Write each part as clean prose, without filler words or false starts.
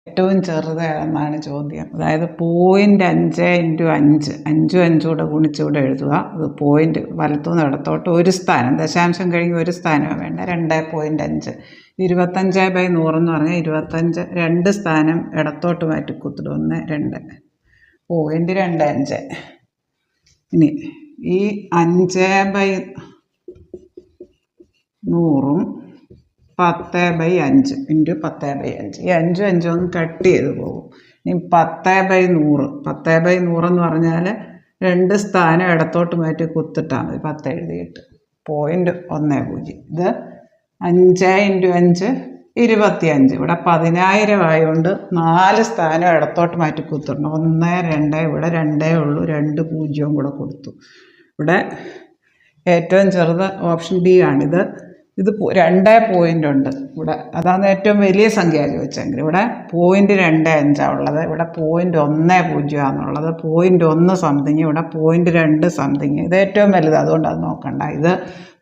ഏറ്റവും ചെറുത് ഏതെന്നാണ് ചോദ്യം. അതായത് 0.5 × 5 5 5 കൂടെ ഗുണിച്ചുകൂടെ എഴുതുക. അത് പോയിന്റ് വലത്തുനിന്ന് ഇടത്തോട്ട് ഒരു സ്ഥാനം, ദശാംശം കഴിഞ്ഞ് ഒരു സ്ഥാനമോ വേണ്ട. 2.5 25/100 എന്ന് പറഞ്ഞാൽ 25 2 സ്ഥാനം ഇടത്തോട്ട് മാറ്റി കുത്തിടും. 1 2 0.25. ഇനി ഈ 5/100 10/5 × 10/5. ഈ 5 5 ഒന്ന് കട്ട് ചെയ്ത് പോകും. ഇനി 10/100 10/100 എന്ന് പറഞ്ഞാൽ 2 സ്ഥാനം ഇടത്തോട്ട് മാറ്റി കുത്തിട്ടാൽ മതി. 10 എഴുതിയിട്ട് 0.10. ഇത് 5 × 5 25. ഇവിടെ 10,000 ആയതുകൊണ്ട് 4 സ്ഥാനം ഇടത്തോട്ട് മാറ്റി കുത്തിടണം. 1 2 ഇവിടെ 2 ഉള്ളൂ, 2 0 കൂടെ കൊടുത്തു. ഇവിടെ ഏറ്റവും ചെറുത് ഓപ്ഷൻ ബി ആണിത്. ഇത് 2 പോയിന്റ് ഉണ്ട് ഇവിടെ, അതാണ് ഏറ്റവും വലിയ സംഖ്യ ചോദിച്ചെങ്കിൽ. ഇവിടെ 0.25 ഉള്ളത്, ഇവിടെ 0.10 ആണുള്ളത്. 0.1 സംതിങ്, ഇവിടെ 0.2 സംതിങ്. ഇത് ഏറ്റവും വലുത്, അതുകൊണ്ട് അത് നോക്കണ്ട. ഇത്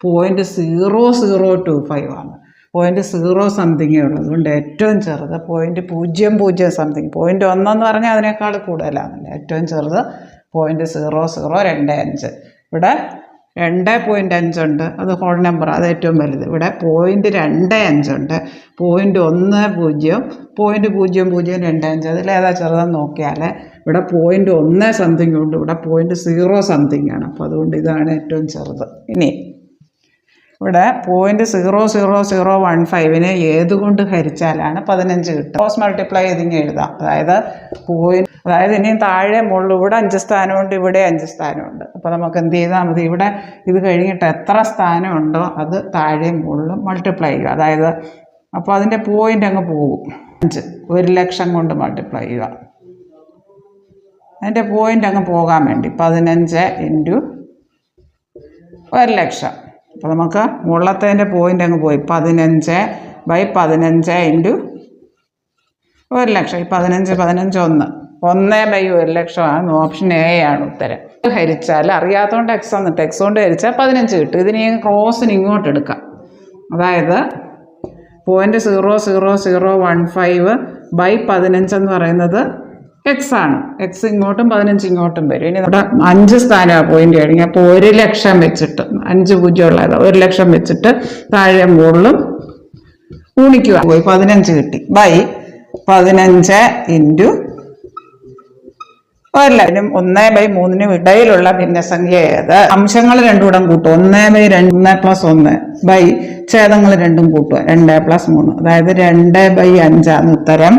0.0025 ആണ്. 0.0 സംതിങ്ങേ ഉള്ളൂ. അതുകൊണ്ട് ഏറ്റവും ചെറുത് 0.00 സംതിങ്. 0.1 എന്ന് പറഞ്ഞാൽ അതിനേക്കാൾ കൂടുതലാണല്ലോ. ഏറ്റവും ചെറുത് 0.0025. ഇവിടെ 2.5 ഉണ്ട്, അത് ഹോൾ നമ്പർ, അത് ഏറ്റവും വലുത്. ഇവിടെ 0.25 ഉണ്ട്, 0.10 0.0025. അതിലേതാ ചെറുതെന്ന് നോക്കിയാൽ ഇവിടെ 0.1 സംതിങ് ഉണ്ട്, ഇവിടെ 0.0 സംതിങ് ആണ്. അപ്പോൾ അതുകൊണ്ട് ഇതാണ് ഏറ്റവും ചെറുത്. ഇനി ഇവിടെ 0.00015 ഏതുകൊണ്ട് ഹരിച്ചാലാണ് 15 കിട്ടുക? ക്രോസ് മൾട്ടിപ്ലൈ ചെയ്തിങ്ങ് എഴുതാം. അതായത് ഇനിയും താഴെ മുകളിൽ ഇവിടെ 5 സ്ഥാനമുണ്ട്, ഇവിടെ 5 സ്ഥാനമുണ്ട്. അപ്പോൾ നമുക്ക് എന്ത് ചെയ്താൽ മതി? ഇവിടെ ഇത് കഴിഞ്ഞിട്ട് എത്ര സ്ഥാനമുണ്ടോ അത് താഴെ മുകളിലും മൾട്ടിപ്ലൈ ചെയ്യുക. അതായത് അപ്പോൾ അതിൻ്റെ പോയിന്റ് അങ്ങ് പോകും. 5 1,00,000 കൊണ്ട് മൾട്ടിപ്ലൈ ചെയ്യുക. അതിൻ്റെ പോയിന്റ് അങ്ങ് പോകാൻ വേണ്ടി 15 × 1,00,000. അപ്പോൾ നമുക്ക് മുകളിലത്തതിൻ്റെ പോയിന്റ് അങ്ങ് പോയി. 15/15 × 1,00,000. ഈ 15 1/1,00,000 ആണ്. ഓപ്ഷൻ എ ആണ് ഉത്തരം. ഹരിച്ചാൽ അറിയാത്തതുകൊണ്ട് എക്സ് വന്നിട്ട് എക്സ് കൊണ്ട് ഹരിച്ചാൽ 15 കിട്ടും. ഇതിന് ക്രോസിന് ഇങ്ങോട്ട് എടുക്കാം. അതായത് 0.00015/15 എന്ന് പറയുന്നത് എക്സ് ആണ്. എക്സ് ഇങ്ങോട്ടും 15 ഇങ്ങോട്ടും വരും. ഇനി നമ്മുടെ 5 സ്ഥാനമാണ് പോയിന്റ് കഴിഞ്ഞാൽ അപ്പോൾ 1,00,000 വെച്ചിട്ട് 5 0 ഉള്ളത് 1,00,000 വെച്ചിട്ട് താഴെ മുകളിലും ഗുണിക്കുക. പോയി 15 കിട്ടി. 15 × 1,00,000. 1/3 ഇടയിലുള്ള ഭിന്നസംഖ്യ ഏത്? അംശങ്ങൾ രണ്ടും കൂടെ കൂട്ടും. 1/2 1 ഛേദങ്ങൾ രണ്ടും കൂട്ടുക. 2 + 3, അതായത് 2/5 ആണ് ഉത്തരം.